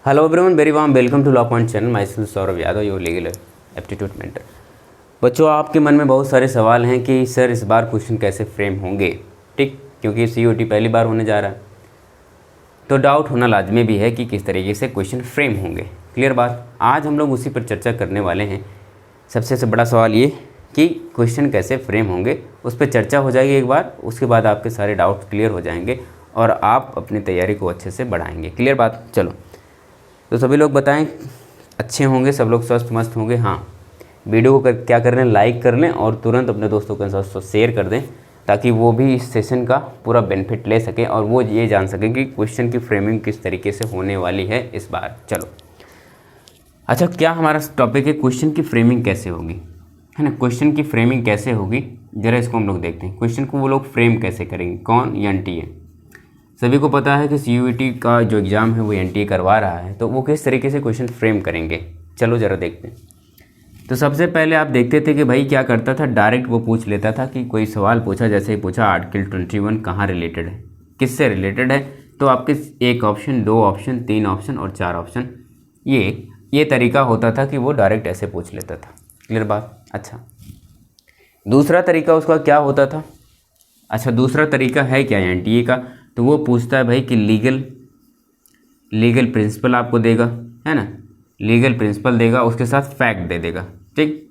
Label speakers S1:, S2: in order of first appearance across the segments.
S1: Hello everyone, very warm welcome to law point channel. Myself Saurabh Yadav, your legal aptitude mentor. बच्चों, आपके मन में बहुत सारे सवाल हैं कि सर इस बार क्वेश्चन कैसे फ्रेम होंगे, ठीक, क्योंकि COT पहली बार होने जा रहा है तो डाउट होना लाजमी भी है कि किस तरीके से क्वेश्चन फ्रेम होंगे। क्लियर बात। आज हम लोग उसी पर चर्चा करने वाले हैं। सबसे बड़ा सवाल ये कि क्वेश्चन कैसे फ्रेम होंगे, उस पर चर्चा हो जाएगी एक बार, उसके बाद आपके सारे डाउट क्लियर हो जाएंगे और आप अपनी तैयारी को अच्छे से बढ़ाएंगे। क्लियर बात। चलो, तो सभी लोग बताएं अच्छे होंगे, सब लोग स्वस्थ मस्त होंगे। हाँ, वीडियो को क्या कर लें, लाइक कर लें और तुरंत अपने दोस्तों के साथ शेयर कर दें ताकि वो भी इस सेशन का पूरा बेनिफिट ले सकें और वो ये जान सकें कि क्वेश्चन की फ्रेमिंग किस तरीके से होने वाली है इस बार। चलो, अच्छा, क्या हमारा टॉपिक है क्वेश्चन की फ्रेमिंग कैसे होगी, है ना। क्वेश्चन की फ्रेमिंग कैसे होगी, ज़रा इसको हम लोग देखते हैं। क्वेश्चन को वो लोग फ्रेम कैसे करेंगे, कौन, NTA। सभी को पता है कि CUT का जो एग्ज़ाम है वो NTA करवा रहा है, तो वो किस तरीके से क्वेश्चन फ्रेम करेंगे, चलो ज़रा देखते हैं। तो सबसे पहले आप देखते थे कि भाई क्या करता था, डायरेक्ट वो पूछ लेता था कि कोई सवाल पूछा, जैसे ही पूछा आर्टिकल 21 कहाँ रिलेटेड है, किससे रिलेटेड है, तो आपके एक ऑप्शन, दो ऑप्शन, तीन ऑप्शन और चार ऑप्शन, ये तरीका होता था कि वो डायरेक्ट ऐसे पूछ लेता था। क्लियर बात। अच्छा, दूसरा तरीका उसका क्या होता था, अच्छा दूसरा तरीका है क्या NTA का, तो वो पूछता है भाई कि लीगल प्रिंसिपल आपको देगा, है ना, लीगल प्रिंसिपल देगा, उसके साथ फैक्ट दे देगा। ठीक,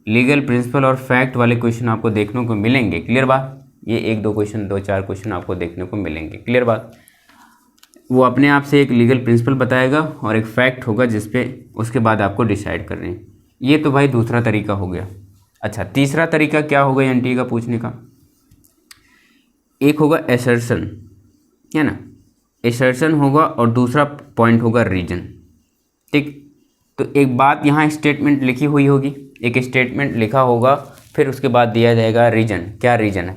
S1: लीगल प्रिंसिपल और फैक्ट वाले क्वेश्चन आपको देखने को मिलेंगे। क्लियर बात। ये एक दो क्वेश्चन, दो चार क्वेश्चन आपको देखने को मिलेंगे। क्लियर बात। वो अपने आप से एक लीगल प्रिंसिपल बताएगा और एक फैक्ट होगा जिसपे उसके बाद आपको डिसाइड करना है। ये तो भाई दूसरा तरीका हो गया। अच्छा, तीसरा तरीका क्या होगा NTA का पूछने का, एक होगा एसर्शन, है ना, एसर्शन होगा और दूसरा पॉइंट होगा रीजन। ठीक, तो एक बात यहाँ स्टेटमेंट लिखी हुई होगी, एक स्टेटमेंट लिखा होगा, फिर उसके बाद दिया जाएगा रीजन, क्या रीजन है,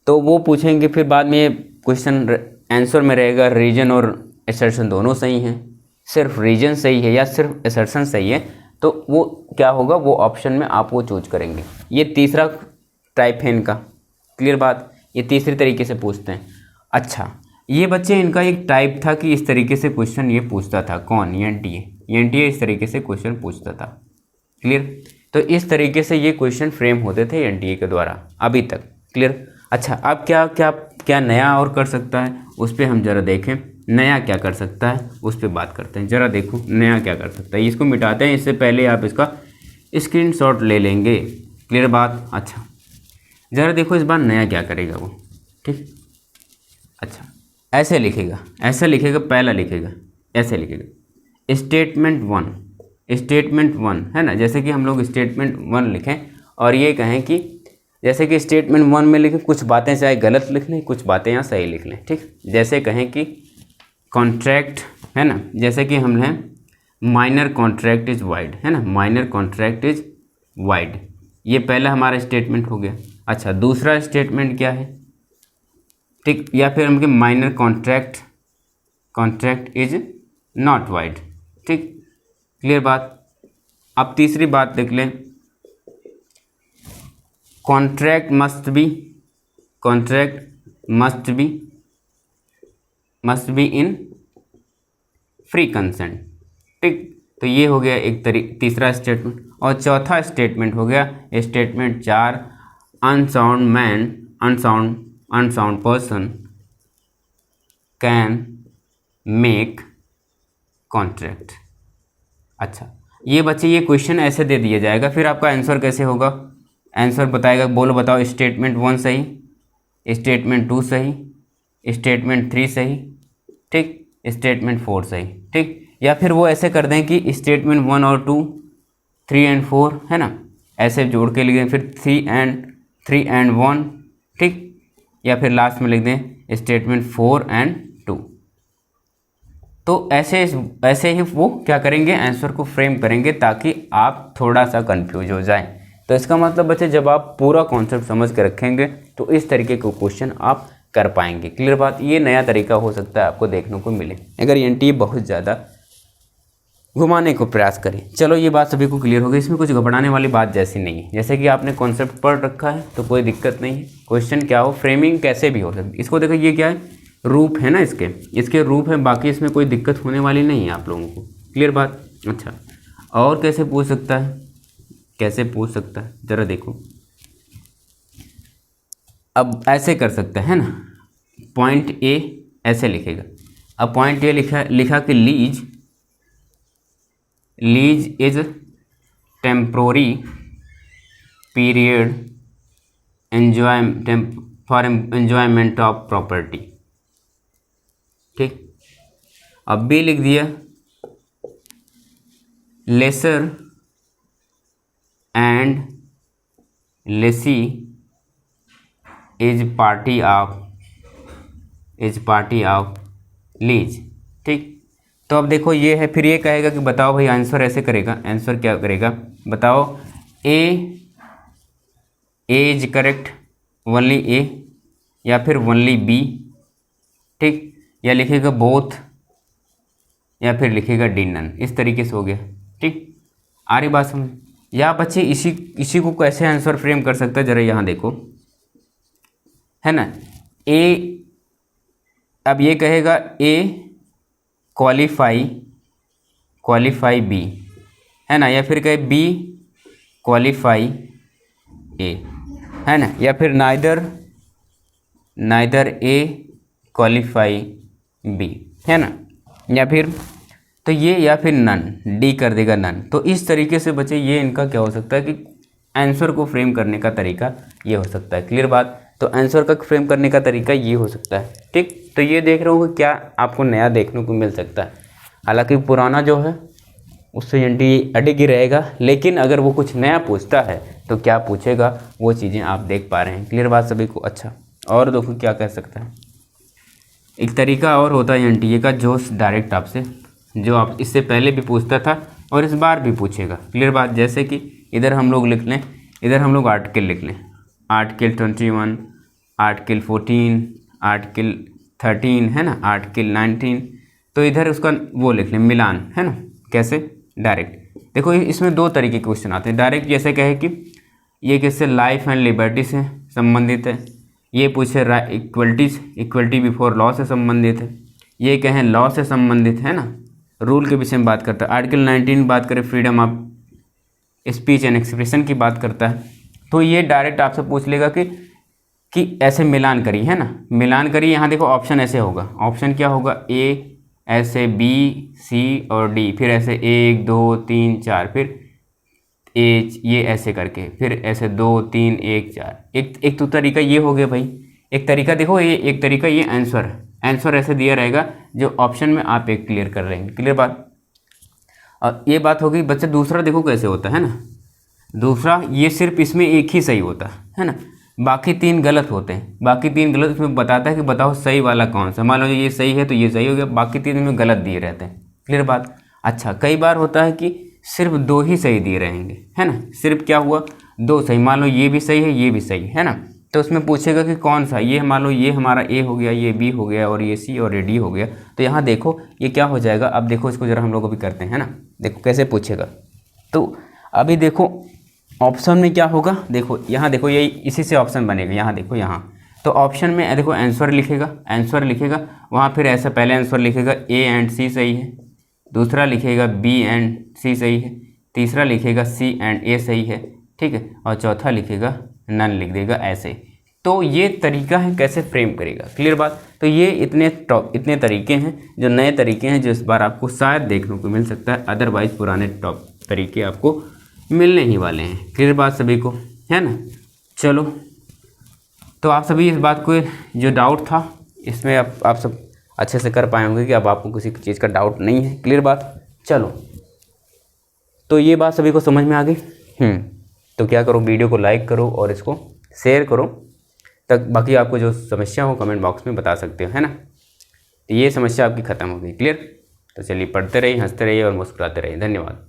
S1: तो वो पूछेंगे। फिर बाद में क्वेश्चन आंसर में रहेगा रीजन और एसर्शन दोनों सही हैं, सिर्फ रीजन सही है या सिर्फ एसर्शन सही है, तो वो क्या होगा, वो ऑप्शन में आप वो चूज करेंगे। ये तीसरा टाइप है इनका। क्लियर बात। ये तीसरे तरीके से पूछते हैं। अच्छा, ये बच्चे इनका एक टाइप था कि इस तरीके से क्वेश्चन ये पूछता था, कौन, NTA इस तरीके से क्वेश्चन पूछता था। क्लियर। तो इस तरीके से ये क्वेश्चन फ्रेम होते थे NTA के द्वारा अभी तक। क्लियर। अच्छा, अब क्या नया और कर सकता है, उस पर हम जरा देखें, नया क्या कर सकता है उस पर बात करते हैं। जरा देखो नया क्या कर सकता है, इसको मिटाते हैं, इससे पहले आप इसका स्क्रीनशॉट ले लेंगे। क्लियर बात। अच्छा, ज़रा देखो इस बार नया क्या करेगा वो। ठीक, अच्छा, ऐसे लिखेगा, पहला लिखेगा, ऐसे लिखेगा स्टेटमेंट वन, है ना। जैसे कि हम लोग स्टेटमेंट 1 लिखें और ये कहें कि जैसे कि स्टेटमेंट 1 में लिखें, कुछ बातें चाहे गलत लिख लें, कुछ बातें यहाँ सही लिख लें। ठीक, जैसे कहें कि कॉन्ट्रैक्ट, है ना, जैसे कि हम हैं माइनर कॉन्ट्रैक्ट इज वाइड, है ना, माइनर कॉन्ट्रैक्ट इज वाइड, ये पहला हमारा स्टेटमेंट हो गया। अच्छा, दूसरा स्टेटमेंट क्या है, ठीक, या फिर हम minor contract is not wide. ठीक, क्लियर बात। अब तीसरी बात देख लें, contract must be in free consent. ठीक, तो ये हो गया एक तीसरा स्टेटमेंट। और चौथा स्टेटमेंट हो गया statement 4, unsound person can make contract. अच्छा, ये बच्चे ये क्वेश्चन ऐसे दे दिया जाएगा, फिर आपका आंसर कैसे होगा, आंसर बताएगा, बोलो बताओ, स्टेटमेंट 1 सही, स्टेटमेंट 2 सही, स्टेटमेंट 3 सही, ठीक, स्टेटमेंट 4 सही। ठीक, या फिर वो ऐसे कर दें कि स्टेटमेंट 1 और 2, 3 एंड 4, है ना, ऐसे जोड़ के लिख दें, फिर 3 एंड 1, ठीक, या फिर लास्ट में लिख दें स्टेटमेंट 4 एंड 2। तो ऐसे ही वो क्या करेंगे, आंसर को फ्रेम करेंगे ताकि आप थोड़ा सा कंफ्यूज हो जाएं। तो इसका मतलब बच्चे, जब आप पूरा कॉन्सेप्ट समझ के रखेंगे तो इस तरीके के क्वेश्चन आप कर पाएंगे। क्लियर बात। ये नया तरीका हो सकता है आपको देखने को मिले अगर NTA बहुत ज़्यादा घुमाने को प्रयास करें। चलो, ये बात सभी को क्लियर हो गई, इसमें कुछ घबराने वाली बात जैसी नहीं है। जैसे कि आपने कॉन्सेप्ट पढ़ रखा है तो कोई दिक्कत नहीं है, क्वेश्चन क्या हो, फ्रेमिंग कैसे भी हो सकती है। इसको देखो, ये क्या है, रूप है ना, इसके रूप है, बाकी इसमें कोई दिक्कत होने वाली नहीं है आप लोगों को। क्लियर बात। अच्छा, और कैसे पूछ सकता है, कैसे पूछ सकता है ज़रा देखो। अब ऐसे कर सकता है ना, पॉइंट ए ऐसे लिखेगा। अब पॉइंट ए लिखा कि lease is temporary period for enjoyment of property. ठीक। अब बी लिख दिया, lessor and lessee is party of lease. ठीक। तो अब देखो ये है, फिर ये कहेगा कि बताओ भाई, आंसर ऐसे करेगा, आंसर क्या करेगा बताओ, ए इज करेक्ट, ओनली ए, या फिर ओनली बी। ठीक। या लिखेगा बोथ, या फिर लिखेगा डी नन। इस तरीके से हो गया। ठीक। आ रही बात समझ। या बच्चे इसी को कैसे आंसर फ्रेम कर सकता है, जरा यहाँ देखो, है ना। ए, अब ये कहेगा ए क्वालिफाई बी, है ना, या फिर कहे बी क्वालिफाई ए, है ना, या फिर नाइदर ए क्वालिफाई बी, है ना, या फिर तो ये, या फिर नन, डी कर देगा नन। तो इस तरीके से बच्चे ये इनका क्या हो सकता है कि आंसर को फ्रेम करने का तरीका ये हो सकता है। क्लियर बात। तो आंसर का फ्रेम करने का तरीका ये हो सकता है। ठीक। तो ये देख रहे हो कि क्या आपको नया देखने को मिल सकता है। हालांकि पुराना जो है उससे एनटी अडिग ही रहेगा, लेकिन अगर वो कुछ नया पूछता है तो क्या पूछेगा वो चीज़ें आप देख पा रहे हैं। क्लियर बात सभी को। अच्छा, और देखो क्या कह सकता है, एक तरीका और होता है एनटीए का, जो डायरेक्ट आपसे, जो आप इससे पहले भी पूछता था और इस बार भी पूछेगा। क्लियर बात। जैसे कि इधर हम लोग लिख लें, इधर हम लोग आर्टिकल लिख लें, आर्टिकल 21, आर्टिकल 14, आर्टिकल 13, है ना, आर्टिकल 19। तो इधर उसका वो लिख लें मिलान, है ना। कैसे, डायरेक्ट। देखो इसमें दो तरीके के क्वेश्चन आते हैं। डायरेक्ट जैसे कहे कि ये किससे, लाइफ एंड लिबर्टी से संबंधित है। ये पूछे इक्वलिटी बिफोर लॉ से संबंधित है। ये कहें लॉ से संबंधित है ना, रूल के विषय में बात करता है। आर्टिकल 19 बात करें freedom of speech and expression की बात करता है। तो ये डायरेक्ट आपसे पूछ लेगा कि ऐसे मिलान करी, है ना, मिलान करी। यहाँ देखो ऑप्शन ऐसे होगा, ऑप्शन क्या होगा, ए ऐसे, बी सी और डी, फिर ऐसे 1 2 3 4, फिर ए ये ऐसे करके, फिर ऐसे 2 3 1 4। एक तो तरीका ये हो गया भाई। एक तरीका देखो, ये एक तरीका, ये आंसर ऐसे दिया रहेगा जो ऑप्शन में आप एक क्लियर कर रहे हैं। क्लियर बात। और ये बात होगी बच्चे। दूसरा देखो कैसे होता है ना, दूसरा ये सिर्फ इसमें एक ही सही होता है ना, बाकी 3 गलत होते हैं। बाकी 3 गलत इसमें बताता है कि बताओ सही वाला कौन सा। मान लो ये सही है तो ये सही हो गया, बाकी 3 में गलत दिए रहते हैं। क्लियर बात। अच्छा, कई बार होता है कि सिर्फ 2 ही सही दिए रहेंगे, है ना, सिर्फ क्या हुआ 2 सही। मान लो ये भी सही है, ये भी सही है ना, तो उसमें पूछेगा कि कौन सा। ये मान लो ये हमारा ए हो गया, ये बी हो गया, और ये सी और ये डी हो गया। तो यहाँ देखो ये क्या हो जाएगा। अब देखो इसको जरा हम लोग अभी करते हैं ना, देखो कैसे पूछेगा। तो अभी देखो ऑप्शन में क्या होगा, देखो यहाँ देखो, ये इसी से ऑप्शन बनेगा। यहाँ देखो, यहाँ तो ऑप्शन में देखो आंसर लिखेगा वहाँ, फिर ऐसा पहले आंसर लिखेगा ए एंड सी सही है, दूसरा लिखेगा बी एंड सी सही है, तीसरा लिखेगा सी एंड ए सही है, ठीक है, और चौथा लिखेगा नन लिख देगा ऐसे। तो ये तरीका है कैसे फ्रेम करेगा। क्लियर बात। तो ये इतने तरीके हैं, जो नए तरीके हैं, जो इस बार आपको शायद देखने को मिल सकता है, अदरवाइज पुराने तरीके आपको मिलने ही वाले हैं। क्लियर बात सभी को, है ना। चलो, तो आप सभी इस बात को, जो डाउट था इसमें आप सब अच्छे से कर पाए होंगे कि अब आपको किसी चीज़ का डाउट नहीं है। क्लियर बात। चलो, तो ये बात सभी को समझ में आ गई। तो क्या करो, वीडियो को लाइक करो और इसको शेयर करो तक। बाकी आपको जो समस्या हो कमेंट बॉक्स में बता सकते हो, है ना। तो ये समस्या आपकी ख़त्म हो गई। क्लियर। तो चलिए, पढ़ते रहिए, हंसते रहिए और मुस्कुराते रहिए। धन्यवाद।